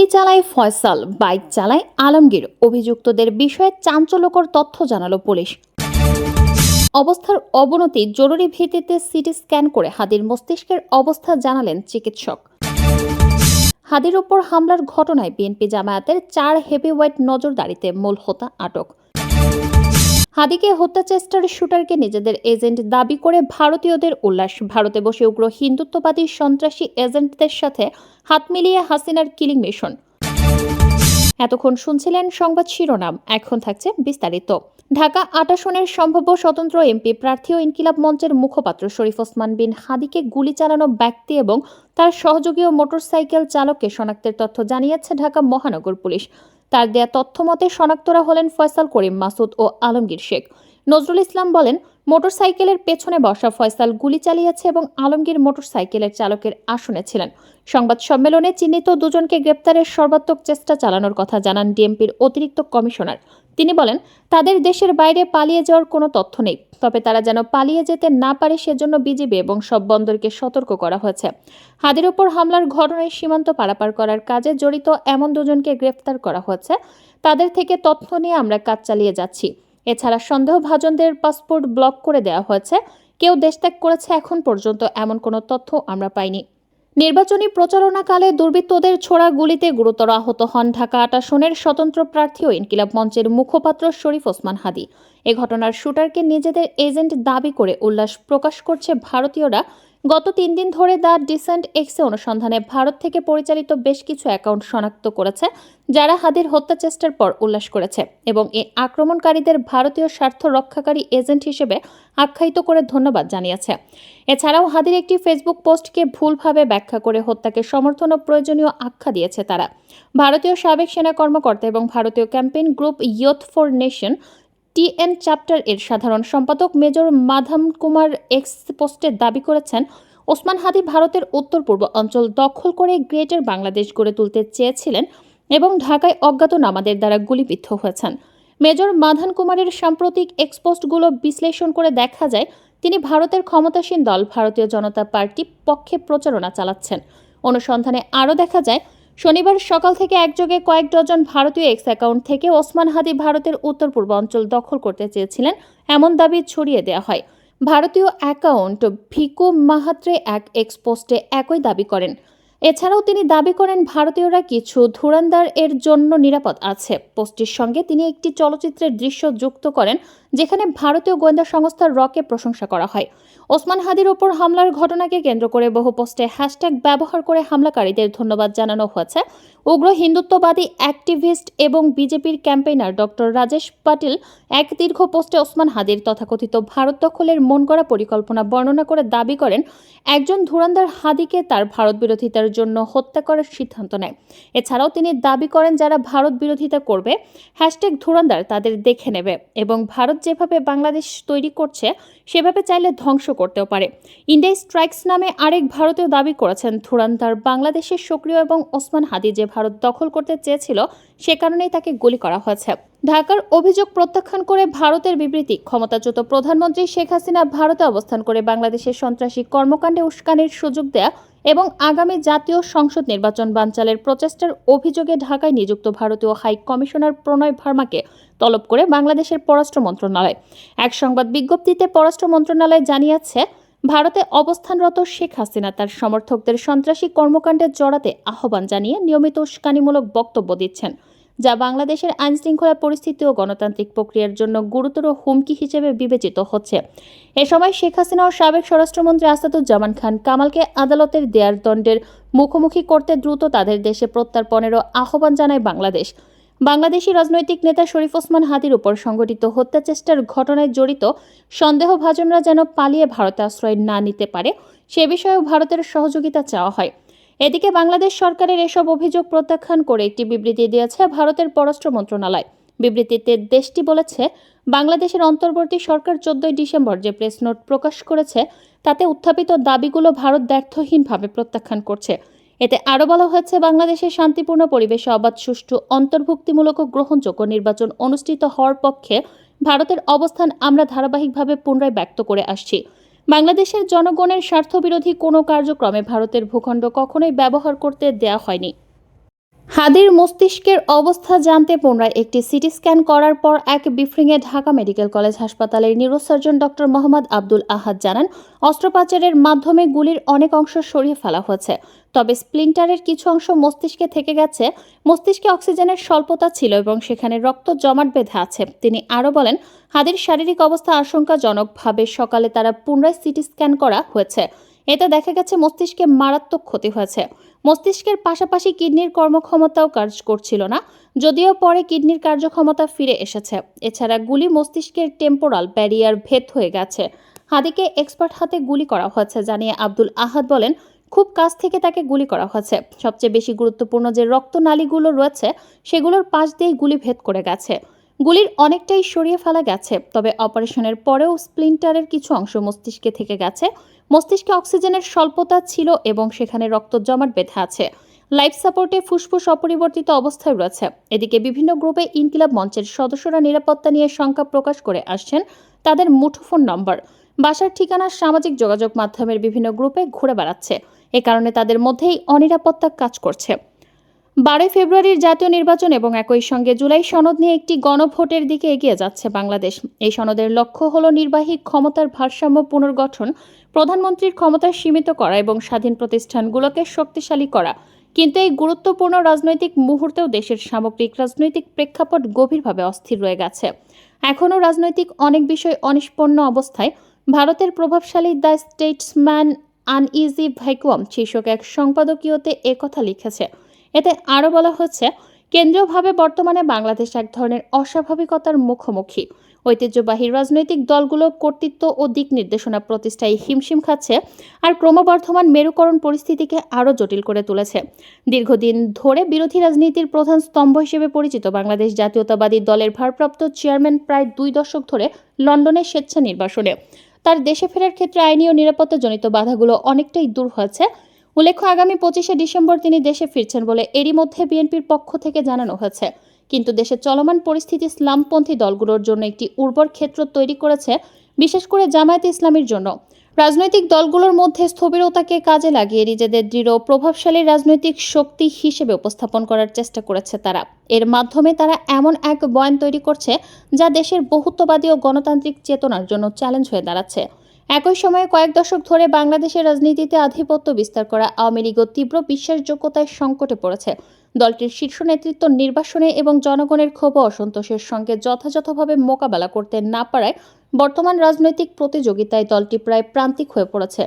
গুলি চালায় ফয়সাল, বাইক চালায় আলমগীর। অভিযুক্তদের বিষয়ে চাঞ্চল্যকর তথ্য জানালো পুলিশ। অবস্থার অবনতি, জরুরি ভিত্তিতে সিটি স্ক্যান করে হাদির মস্তিষ্কের অবস্থা জানালেন চিকিৎসক। হাদির ওপর হামলার ঘটনায় বিএনপি জামায়াতের 4 হেভিওয়েট নজরদারিতে মূল হোতা আটক। হাদিকে হত্যা চেষ্টার শুটারকে নিজেদের এজেন্ট দাবি করে ভারতীয়দের উল্লাস। ভারতে বসে উগ্র হিন্দুত্ববাদী সন্ত্রাসী এজেন্টদের সাথে হাত মিলিয়ে হাসিনার কিলিং মিশন। এতক্ষণ শুনছিলেন সংবাদ শিরোনাম, এখন থাকছে বিস্তারিত। ঢাকা ৮ আসনের সম্ভাব্য স্বতন্ত্র এমপি প্রার্থী ও ইনকিলাব মঞ্চের মুখপাত্র শরীফ ওসমান বিন হাদিকে গুলি চালানো ব্যক্তি এবং তার সহযোগী ও মোটরসাইকেল চালককে শনাক্তের তথ্য জানিয়েছে ঢাকা মহানগর পুলিশ। তার দেয়া তথ্য মতে শনাক্তরা হলেন ফয়সাল করিম মাসুদ ও আলমগীর শেখ। নজরুল ইসলাম বলেন, মোটরসাইকেলের পেছনে বসা ফয়সাল গুলি চালিয়েছে এবং আলমগীর মোটরসাইকেলের চালকের আসনে ছিলেন। সংবাদ সম্মেলনে চিহ্নিত দুজনকে গ্রেপ্তারের সর্বাত্মক চেষ্টা চালানোর কথা জানান ডিএমপির অতিরিক্ত কমিশনার। তিনি বলেন, তাদের দেশের বাইরে পালিয়ে যাওয়ার কোনো তথ্য নেই, তবে তারা যেন পালিয়ে যেতে না পারে সেজন্য বিজিবি এবং সব বন্দরকে সতর্ক করা হয়েছে। হাদির ওপর হামলার ঘটনায় সীমান্ত পারাপার করার কাজে জড়িত এমন দুজনকে গ্রেফতার করা হয়েছে। তাদের থেকে তথ্য নিয়ে আমরা কাজ চালিয়ে যাচ্ছি। এছাড়া সন্দেহভাজনদের পাসপোর্ট ব্লক করে দেওয়া হয়েছে। কেউ দেশত্যাগ করেছে এখন পর্যন্ত এমন কোনো তথ্য আমরা পাইনি। নির্বাচনী প্রচারণাকালে দুর্বৃত্তদের ছোড়া গুলিতে গুরুতর আহত হন ঢাকা ৮ আসনের স্বতন্ত্র প্রার্থী ও ইনকিলাব মঞ্চের মুখপাত্র শরীফ ওসমান হাদি। এ ঘটনার শুটারকে নিজেদের এজেন্ট দাবি করে উল্লাস প্রকাশ করছে ভারতীয়রা। গত 3 দিন ধরে দ্য ডিসেন্ট এক্সে অনুসন্ধানে ভারত থেকে পরিচালিত বেশ কিছু অ্যাকাউন্ট শনাক্ত করেছে, যারা হাদির হত্যা চেষ্টার পর উল্লাস করেছে এবং এই আক্রমণকারীদের ভারতীয় স্বার্থ রক্ষাকারী এজেন্ট হিসেবে আখ্যায়িত করে ধন্যবাদ জানিয়েছে। এছাড়াও হাদির একটি ফেসবুক পোস্টকে ভুলভাবে ব্যাখ্যা করে হত্যাকে সমর্থন ও প্রয়োজনীয় আখ্যা দিয়েছে তারা। ভারতীয় সাবেক সেনা কর্মকর্তা এবং ভারতীয় campaign group Youth for Nation TN chapter এর সাধারণ সম্পাদক মেজর মাধাম কুমার এক্স পোস্টে দাবি করেছেন, ওসমান হাদি ভারতের উত্তর পূর্ব অঞ্চল দখল করে গ্রেটার বাংলাদেশ গড়ে তুলতে চেয়েছিলেন এবং ঢাকায় অজ্ঞাতনামাদের দ্বারা গুলিবিদ্ধ হয়েছেন। মেজর মাধান কুমারের সাম্প্রতিক এক্সপোস্টগুলো বিশ্লেষণ করে দেখা যায়, তিনি ভারতের ক্ষমতাসীন দল ভারতীয় জনতা পার্টি পক্ষে প্রচারণা চালাচ্ছেন। অনুসন্ধানে আরও দেখা যায়, শনিবার সকাল থেকে একযোগে কয়েক ডজন ভারতীয় এক্স অ্যাকাউন্ট থেকে ওসমান হাদি ভারতের উত্তর পূর্ব অঞ্চল দখল করতে চেয়েছিলেন এমন দাবি ছড়িয়ে দেওয়া হয়। ভারতীয় অ্যাকাউন্ট ভিকু মাহাত্রে এক এক্সপোস্টে একই দাবি করেন। এছাড়াও তিনি দাবি করেন ভারতীয়রা কিছু ধুরান্দার এর জন্য নিরাপদ আছে। পোস্টটির সঙ্গে তিনি একটি চলচ্চিত্রের দৃশ্য যুক্ত করেন, যেখানে ভারতীয় গোয়েন্দা সংস্থা রকে প্রশংসা করা হয়। ওসমান হাদির ওপর হামলার ঘটনাকে কেন্দ্র করে বহু পোস্টে হ্যাশট্যাগ ব্যবহার করে হামলাকারীদের ধন্যবাদ জানানো হয়েছে। উগ্র হিন্দুত্ববাদী অ্যাক্টিভিস্ট এবং বিজেপির ক্যাম্পেইনার ডক্টর রাজেশ পাটিল এক দীর্ঘ পোস্টে ওসমান হাদির তথাকথিত ভারত দখলের মন গড়া পরিকল্পনা বর্ণনা করে দাবি করেন, একজন ধুরান্দার হাদিকে তার ভারত বিরোধিতার জন্য হত্যা করার সিদ্ধান্ত নেয়। এছাড়াও তিনি দাবি করেন, যারা ভারত বিরোধিতা করবে হ্যাশট্যাগ ধুরান্দার তাদের দেখে নেবে এবং ভারত যেভাবে বাংলাদেশ তৈরি করছে সেভাবে চাইলে ধ্বংস করতেও পারে। ইন্ডিয়া স্ট্রাইকস নামে আরেক ভারতীয় দাবি করেছেন, ধুরান্দার বাংলাদেশের সক্রিয় এবং ওসমান হাদি যে ভারত দখল করতে চেয়েছিল সে কারণেই তাকে গুলি করা হয়েছে। ঢাকার অভিযোগ প্রত্যাখ্যান করে ভারতের বিবৃতি, ক্ষমতাচ্যুত প্রধানমন্ত্রী শেখ হাসিনা ভারতে অবস্থান করে বাংলাদেশের সন্ত্রাসী কর্মকাণ্ডে উস্কানির সুযোগ দেয়া এবং আগামী জাতীয় সংসদ নির্বাচন বানচালের প্রচেষ্টার অভিযোগে ঢাকায় নিযুক্ত ভারতীয় হাই কমিশনার প্রণয় ভার্মাকে তলব করে বাংলাদেশের পররাষ্ট্র মন্ত্রণালয়। এক সংবাদ বিজ্ঞপ্তিতে পররাষ্ট্র মন্ত্রণালয় জানিয়েছে, ভারতে অবস্থানরত শেখ হাসিনা তার সমর্থকদের সন্ত্রাসী কর্মকাণ্ডে জড়াতে আহ্বান জানিয়ে নিয়মিত উস্কানিমূলক বক্তব্য দিচ্ছেন, যা বাংলাদেশের আইনশৃঙ্খলা পরিস্থিতি ও গণতান্ত্রিক প্রক্রিয়ার জন্য গুরুতর হুমকি হিসেবে বিবেচিত হচ্ছে। এ সময় শেখ হাসিনা ও সাবেক স্বরাষ্ট্রমন্ত্রী আসাদুজ্জামান খান কামালকে আদালতের দেয়ার দণ্ডের মুখোমুখি করতে দ্রুত তাদের দেশে প্রত্যর্পণেরও আহ্বান জানায় বাংলাদেশ। বাংলাদেশি রাজনৈতিক নেতা শরীফ ওসমান হাদির উপর সংঘটিত হত্যা চেষ্টার ঘটনায় জড়িত সন্দেহভাজনরা যেন পালিয়ে ভারতে আশ্রয় না নিতে পারে সে বিষয়েও ভারতের সহযোগিতা চাওয়া হয়। এদিকে বাংলাদেশ সরকারের এসব অভিযোগ প্রত্যাখ্যান করে একটি বিবৃতি দিয়েছে ভারতের পররাষ্ট্র মন্ত্রণালয়। বিবৃতিতে দেশটি বলেছে, বাংলাদেশের অন্তর্বর্তী সরকার 14 ডিসেম্বর যে প্রেস নোট প্রকাশ করেছে তাতে উত্থাপিত দাবিগুলো ভারত ব্যর্থহীনভাবে প্রত্যাখ্যান করছে। এতে আরও বলা হয়েছে, বাংলাদেশের শান্তিপূর্ণ পরিবেশে অবাধ, সুষ্ঠু, অন্তর্ভুক্তিমূলক ও গ্রহণযোগ্য নির্বাচন অনুষ্ঠিত হওয়ার পক্ষে ভারতের অবস্থান আমরা ধারাবাহিকভাবে পুনরায় ব্যক্ত করে আসছি। বাংলাদেশের জনগণের স্বার্থবিরোধী কোনো কার্যক্রমে ভারতের ভূখণ্ড কখনোই ব্যবহার করতে দেয়া হয়নি। হাদির মস্তিষ্কের অবস্থা জানতে পুনরায় একটি সিটি স্ক্যান করার পর এক ব্রিফিংয়ে ঢাকা মেডিকেল কলেজ হাসপাতালের নিউরোসার্জন ডক্টর মোহাম্মদ আব্দুল আহাদ জানান, অস্ত্রোপচারের মাধ্যমে গুলির অনেক অংশ সরিয়ে ফেলা হয়েছে, তবে স্প্লিন্টারের কিছু অংশ মস্তিষ্কে থেকে গেছে। মস্তিষ্কে অক্সিজেনের স্বল্পতা ছিল এবং সেখানে রক্ত জমাট বেঁধে আছে। তিনি আরও বলেন, হাদির শারীরিক অবস্থা আশঙ্কাজনকভাবে সকালে তারা পুনরায় সিটি স্ক্যান করা হয়েছে। এতে দেখা গেছে মস্তিষ্কে মারাত্মক ক্ষতি হয়েছে। মস্তিষ্কের পাশাপাশি কিডনির কর্মক্ষমতাও কাজ করছিল না, যদিও পরে কিডনির কার্যক্ষমতা ফিরে এসেছে। এছাড়া গুলি মস্তিষ্কের টেম্পোরাল ব্যারিয়ার ভেদ হয়ে গেছে। হাদিকে এক্সপার্ট হাতে গুলি করা হয়েছে জানিয়ে আব্দুল আহাদ বলেন, খুব কাছ থেকে তাকে গুলি করা হয়েছে। সবচেয়ে বেশি গুরুত্বপূর্ণ যে রক্তনালীগুলো রয়েছে সেগুলোর পাশ দিয়েই গুলি ভেদ করে গেছে। গুলির অনেকটাই সরিয়ে ফেলা গেছে, তবে অপারেশনের পরেও স্প্লিন্টারের কিছু অংশ মস্তিষ্কে থেকে গেছে। মস্তিষ্কে অক্সিজেনের স্বল্পতা ছিল এবং সেখানে রক্ত জমাট বেঁধে আছে। লাইফ সাপোর্টে ফুসফুস অপরিবর্তিত অবস্থায় রয়েছে। এদিকে বিভিন্ন গ্রুপে ইনকিলাব মঞ্চের সদস্যরা নিরাপত্তা নিয়ে শঙ্কা প্রকাশ করে আসছেন। তাদের মুঠোফোন নম্বর, বাসার ঠিকানা সামাজিক যোগাযোগ মাধ্যমের বিভিন্ন গ্রুপে ঘুরে বেড়াচ্ছে। এ কারণে তাদের মধ্যেই অনিরাপত্তা কাজ করছে। 12 ফেব্রুয়ারির জাতীয় নির্বাচন এবং একই সঙ্গে জুলাই সনদ নিয়ে একটি গণভোটের দিকে এগিয়ে যাচ্ছে বাংলাদেশ। এই সনদের লক্ষ্য হল নির্বাহী ক্ষমতার ভারসাম্য পুনর্গঠন, প্রধানমন্ত্রীর ক্ষমতা সীমিত করা এবং স্বাধীন প্রতিষ্ঠানগুলোকে শক্তিশালী করা। কিন্তু এই গুরুত্বপূর্ণ রাজনৈতিক মুহূর্তেও দেশের সামগ্রিক রাজনৈতিক প্রেক্ষাপট গভীরভাবে অস্থির রয়ে গেছে। এখনও রাজনৈতিক অনেক বিষয় অনিষ্পন্ন অবস্থায়। ভারতের প্রভাবশালী দ্য স্টেটসম্যান আনইজি ভ্যাকুয়াম শীর্ষক এক সম্পাদকীয়তে একথা লিখেছে। এতে আরও বলা হচ্ছে, কেন্দ্রীয়ভাবে বর্তমানে বাংলাদেশ এক ধরনের অস্বাভাবিকতার মুখোমুখি। ঐতিহ্যবাহী রাজনৈতিক দলগুলো কর্তৃত্ব ও দিক নির্দেশনা প্রতিষ্ঠায় হিমশিম খাচ্ছে, আর ক্রমবর্ধমান মেরুকরণ পরিস্থিতিকে আরও জটিল করে তুলেছে। দীর্ঘদিন ধরে বিরোধী রাজনীতির প্রধান স্তম্ভ হিসেবে পরিচিত বাংলাদেশ জাতীয়তাবাদী দলের ভারপ্রাপ্ত চেয়ারম্যান প্রায় 2 দশক ধরে লন্ডনের স্বেচ্ছা নির্বাসনে। তার দেশে ফেরার ক্ষেত্রে আইনি ও নিরাপত্তাজনিত বাধাগুলো অনেকটাই দূর হয়েছে। উল্লেখ্য, আগামী 25শে ডিসেম্বর তিনি দেশে ফিরছেন বলে এরই মধ্যে বিএনপির পক্ষ থেকে জানানো হয়েছে। কিন্তু দেশের চলমান পরিস্থিতি ইসলামপন্থী দলগুলোর জন্য একটি উর্বর ক্ষেত্র তৈরি করেছে, বিশেষ করে জামায়াতে ইসলামীর জন্য। রাজনৈতিক দলগুলোর মধ্যে স্থবিরতাকে কাজে লাগিয়ে নিজেদের দৃঢ় প্রভাবশালী রাজনৈতিক শক্তি হিসেবে উপস্থাপন করার চেষ্টা করেছে তারা। এর মাধ্যমে তারা এমন এক বয়ান তৈরি করছে যা দেশের বহুত্ববাদী ও গণতান্ত্রিক চেতনার জন্য চ্যালেঞ্জ হয়ে দাঁড়াচ্ছে। একই সময়ে কয়েক দশক ধরে বাংলাদেশের রাজনীতিতে আধিপত্য বিস্তার করা আওয়ামী লীগও তীব্র বিশ্বাসযোগ্যতায় সংকটে পড়েছে। দলটির শীর্ষ নেতৃত্ব নির্বাসনে এবং জনগণের ক্ষোভ ও অসন্তোষের সঙ্গে যথাযথভাবে মোকাবেলা করতে না পারায় বর্তমান রাজনৈতিক প্রতিযোগিতায় দলটি প্রায় প্রান্তিক হয়ে পড়েছে।